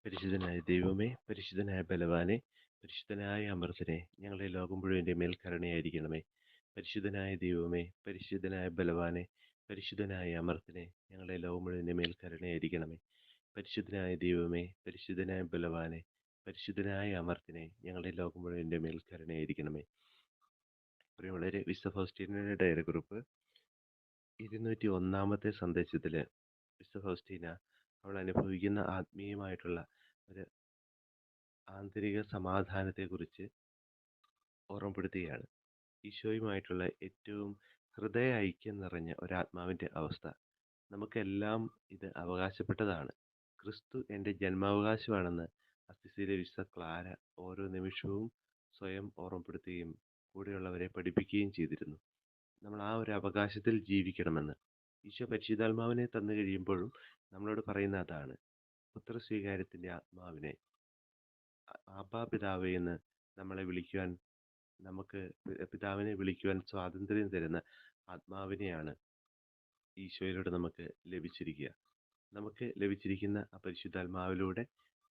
പരിശുദ്ധനായ ദൈവമേ, പരിശുദ്ധനായ ബലവാനെ, പരിശുദ്ധനായ അമർത്തനെ, ഞങ്ങളുടെ ലോകം മുഴുവൻ്റെ മേൽ കരുണയായിരിക്കണമേ. പരിശുദ്ധനായ ദൈവമേ, പരിശുദ്ധനായ ബലവാനെ, പരിശുദ്ധനായ അമർത്തനെ, ഞങ്ങളുടെ ലോകം മുഴുവൻ്റെ മേൽ കരുണയായിരിക്കണമേ. പരിശുദ്ധനായ ദൈവമേ, പരിശുദ്ധനായ ബലവാനെ, പരിശുദ്ധനായ അമർത്തനെ, ഞങ്ങളുടെ ലോകം മുഴുവൻ്റെ മേൽ കരുണയായിരിക്കണമേ. പ്രിയമുള്ളവരെ, വിശുദ്ധ ഫൗസ്റ്റീനയുടെ ഡയറി കുറിപ്പ് 201 സന്ദേശത്തിൽ വിശുദ്ധ ഫൗസ്റ്റീന അവൾ അനുഭവിക്കുന്ന ആത്മീയമായിട്ടുള്ള ഒരു ആന്തരിക സമാധാനത്തെക്കുറിച്ച് ഓർമ്മപ്പെടുത്തുകയാണ്. ഈശോയുമായിട്ടുള്ള ഏറ്റവും ഹൃദയ ഐക്യം നിറഞ്ഞ ഒരാത്മാവിൻ്റെ അവസ്ഥ. നമുക്കെല്ലാം ഇത് അവകാശപ്പെട്ടതാണ്. ക്രിസ്തു എൻ്റെ ജന്മാവകാശമാണെന്ന് അസ്സിസിയിലെ വിശുദ്ധ ക്ലാര ഓരോ നിമിഷവും സ്വയം ഓർമ്മപ്പെടുത്തുകയും കൂടെയുള്ളവരെ പഠിപ്പിക്കുകയും ചെയ്തിരുന്നു. നമ്മൾ ആ ഒരു അവകാശത്തിൽ ജീവിക്കണമെന്ന് ഈശോ പരിശുദ്ധാത്മാവിനെ തന്നു കഴിയുമ്പോഴും നമ്മളോട് പറയുന്ന അതാണ്. പുത്രസ്വീകാര്യത്തിൻ്റെ ആത്മാവിനെ, ആബാ പിതാവേ എന്ന് നമ്മളെ വിളിക്കുവാൻ, നമുക്ക് പിതാവിനെ വിളിക്കുവാൻ സ്വാതന്ത്ര്യം തരുന്ന ആത്മാവിനെയാണ് ഈശോയിലൂടെ നമുക്ക് ലഭിച്ചിരിക്കുക. നമുക്ക് ലഭിച്ചിരിക്കുന്ന ആ പരിശുദ്ധാത്മാവിലൂടെ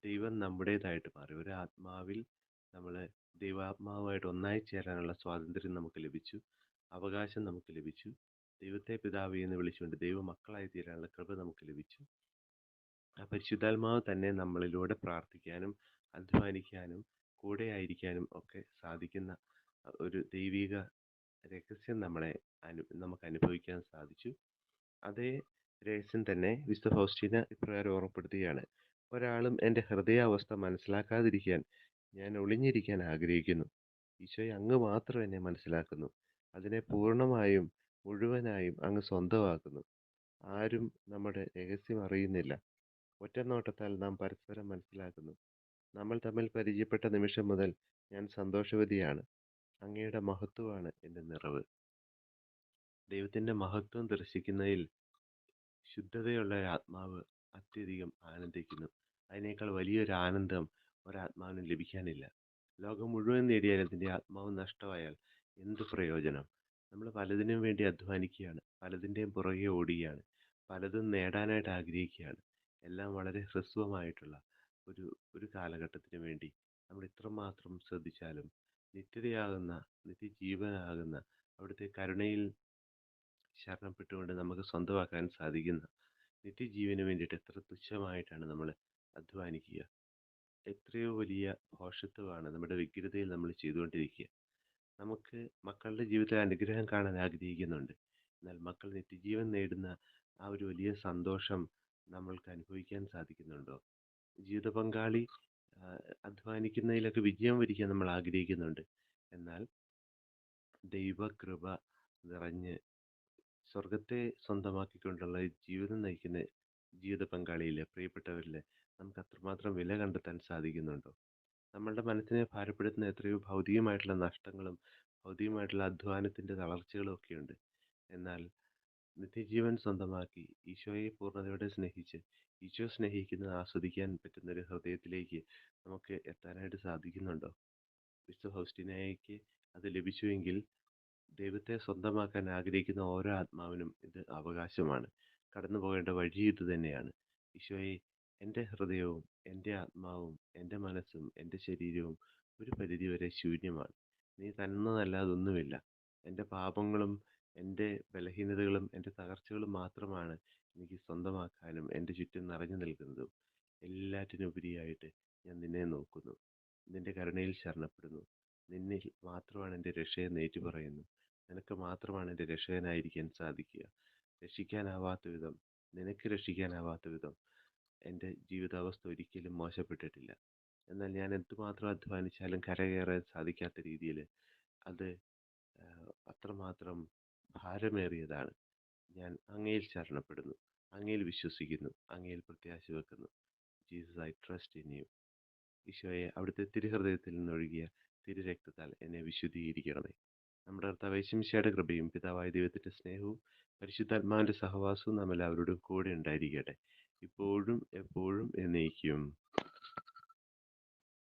ദൈവം നമ്മുടേതായിട്ട് മാറി. ഒരു ആത്മാവിൽ നമ്മൾ ദൈവാത്മാവുമായിട്ട് ഒന്നായി ചേരാനുള്ള സ്വാതന്ത്ര്യം നമുക്ക് ലഭിച്ചു, അവകാശം നമുക്ക് ലഭിച്ചു. ദൈവത്തെ പിതാവേ എന്ന് വിളിച്ചുകൊണ്ട് ദൈവമക്കളായി തീരാനുള്ള കൃപ നമുക്ക് ലഭിച്ചു. ആ പരിശുദ്ധാത്മാവ് തന്നെ നമ്മളിലൂടെ പ്രാർത്ഥിക്കാനും അധ്വാനിക്കാനും കൂടെ ആയിരിക്കാനും ഒക്കെ സാധിക്കുന്ന ഒരു ദൈവിക രഹസ്യം നമുക്ക് അനുഭവിക്കാൻ സാധിച്ചു. അതേ രഹസ്യം തന്നെ വിശുദ്ധ ഫൗസ്റ്റീന ഇപ്രകാരം ഓർമ്മപ്പെടുത്തുകയാണ്. ഒരാളും എൻ്റെ ഹൃദയാവസ്ഥ മനസ്സിലാക്കാതിരിക്കാൻ ഞാൻ ഒളിഞ്ഞിരിക്കാൻ ആഗ്രഹിക്കുന്നു. ഈശോയെ, അങ്ങ് മാത്രം എന്നെ മനസ്സിലാക്കുന്നു. അതിനെ പൂർണ്ണമായും മുഴുവനായും അങ്ങ് സ്വന്തമാക്കുന്നു. ആരും നമ്മുടെ രഹസ്യം അറിയുന്നില്ല. ഒറ്റ നോട്ടത്താൽ നാം പരസ്പരം മനസ്സിലാക്കുന്നു. നമ്മൾ തമ്മിൽ പരിചയപ്പെട്ട നിമിഷം മുതൽ ഞാൻ സന്തോഷവതിയാണ്. അങ്ങയുടെ മഹത്വമാണ് എൻ്റെ നിറവ്. ദൈവത്തിൻ്റെ മഹത്വം ദർശിക്കുന്നതിൽ ശുദ്ധതയുള്ള ഒരാത്മാവ് അത്യധികം ആനന്ദിക്കുന്നു. അതിനേക്കാൾ വലിയൊരു ആനന്ദം ഒരാത്മാവിനും ലഭിക്കാനില്ല. ലോകം മുഴുവൻ നേടിയാൽ അതിൻ്റെ ആത്മാവ് നഷ്ടമായാൽ എന്ത് പ്രയോജനം? നമ്മൾ പലതിനും വേണ്ടി അധ്വാനിക്കുകയാണ്, പലതിൻ്റെയും പുറകെ ഓടുകയാണ്, പലതും നേടാനായിട്ട് ആഗ്രഹിക്കുകയാണ്. എല്ലാം വളരെ ഹ്രസ്വമായിട്ടുള്ള ഒരു കാലഘട്ടത്തിന് വേണ്ടി നമ്മൾ ഇത്രമാത്രം ശ്രദ്ധിച്ചാലും നിത്യതയാകുന്ന, നിത്യജീവനാകുന്ന അവിടുത്തെ കരുണയിൽ ശരണപ്പെട്ടുകൊണ്ട് നമുക്ക് സ്വന്തമാക്കാൻ സാധിക്കുന്ന നിത്യജീവന് വേണ്ടിയിട്ട് എത്ര തുച്ഛമായിട്ടാണ് നമ്മൾ അധ്വാനിക്കുക. എത്രയോ വലിയ ഭോഷത്വമാണ് നമ്മുടെ വ്യഗ്രതയിൽ നമ്മൾ ചെയ്തുകൊണ്ടിരിക്കുക. നമുക്ക് മക്കളുടെ ജീവിതത്തിൽ അനുഗ്രഹം കാണാൻ ആഗ്രഹിക്കുന്നുണ്ട്. എന്നാൽ മക്കൾ നിത്യജീവൻ നേടുന്ന ആ ഒരു വലിയ സന്തോഷം നമ്മൾക്ക് അനുഭവിക്കാൻ സാധിക്കുന്നുണ്ടോ? ജീവിത പങ്കാളി അധ്വാനിക്കുന്നതിലൊക്കെ വിജയം വരിക്കാൻ നമ്മൾ ആഗ്രഹിക്കുന്നുണ്ട്. എന്നാൽ ദൈവകൃപ നിറഞ്ഞ് സ്വർഗത്തെ സ്വന്തമാക്കിക്കൊണ്ടുള്ള ജീവിതം നയിക്കുന്ന ജീവിത പങ്കാളിയിൽ, പ്രിയപ്പെട്ടവരിൽ നമുക്ക് അത്രമാത്രം വില കണ്ടെത്താൻ സാധിക്കുന്നുണ്ടോ? നമ്മളുടെ മനസ്സിനെ ഭാരപ്പെടുത്തുന്ന എത്രയോ ഭൗതികമായിട്ടുള്ള നഷ്ടങ്ങളും ഭൗതികമായിട്ടുള്ള അധ്വാനത്തിൻ്റെ തളർച്ചകളും ഒക്കെയുണ്ട്. എന്നാൽ നിത്യജീവൻ സ്വന്തമാക്കി ഈശോയെ പൂർണ്ണതയോടെ സ്നേഹിച്ച് ഈശോ സ്നേഹിക്കുന്നത് ആസ്വദിക്കാൻ പറ്റുന്ന ഒരു ഹൃദയത്തിലേക്ക് നമുക്ക് എത്താനായിട്ട് സാധിക്കുന്നുണ്ടോ? വിശുദ്ധ ഫൗസ്റ്റീനയ്ക്ക് അത് ലഭിച്ചുവെങ്കിൽ ദൈവത്തെ സ്വന്തമാക്കാൻ ആഗ്രഹിക്കുന്ന ഓരോ ആത്മാവിനും ഇത് അവകാശമാണ്. കടന്നു പോകേണ്ട വഴി ഇത് തന്നെയാണ്. ഈശോയെ, എൻ്റെ ഹൃദയവും എൻ്റെ ആത്മാവും എൻ്റെ മനസ്സും എൻ്റെ ശരീരവും ഒരു പരിധിവരെ ശൂന്യമാണ്. നീ തന്നതല്ലാതൊന്നുമില്ല. എൻ്റെ പാപങ്ങളും എൻ്റെ ബലഹീനതകളും എൻ്റെ തകർച്ചകളും മാത്രമാണ് എനിക്ക് സ്വന്തമാക്കാനും എൻ്റെ ചുറ്റും നിറഞ്ഞു നിൽക്കുന്നതും. എല്ലാറ്റിനുപരിയായിട്ട് ഞാൻ നിന്നെ നോക്കുന്നു, നിൻ്റെ കരുണയിൽ ശരണപ്പെടുന്നു. നിന്നിൽ മാത്രമാണ് എൻ്റെ രക്ഷയെന്ന് ഏറ്റുപറയുന്നു. നിനക്ക് മാത്രമാണ് എൻ്റെ രക്ഷകനായിരിക്കാൻ സാധിക്കുക. രക്ഷിക്കാനാവാത്ത വിധം, നിനക്ക് രക്ഷിക്കാനാവാത്ത വിധം എൻ്റെ ജീവിതാവസ്ഥ ഒരിക്കലും മോശപ്പെട്ടിട്ടില്ല. എന്നാൽ ഞാൻ എന്തുമാത്രം അധ്വാനിച്ചാലും കരകയറാൻ സാധിക്കാത്ത രീതിയിൽ അത് അത്രമാത്രം ഭാരമേറിയതാണ്. ഞാൻ അങ്ങയിൽ ശരണപ്പെടുന്നു, അങ്ങയിൽ വിശ്വസിക്കുന്നു, അങ്ങയിൽ പ്രത്യാശ വെക്കുന്നു. Jesus, I trust in you. ഈശോയെ, അവിടുത്തെ തിരുഹൃദയത്തിൽ നിന്നൊഴുകിയ തിരുരക്തത്താൽ എന്നെ വിശുദ്ധീകരിക്കണമേ. നമ്മുടെ കർത്താവ് യേശു മിശിഹായുടെ കൃപയും പിതാവായ ദൈവത്തിൻ്റെ സ്നേഹവും പരിശുദ്ധാത്മാവിൻ്റെ സഹവാസവും നാം എല്ലാവരോടും കൂടെ ഉണ്ടായിരിക്കട്ടെ, ഇപ്പോഴും എപ്പോഴും എന്നേക്കും.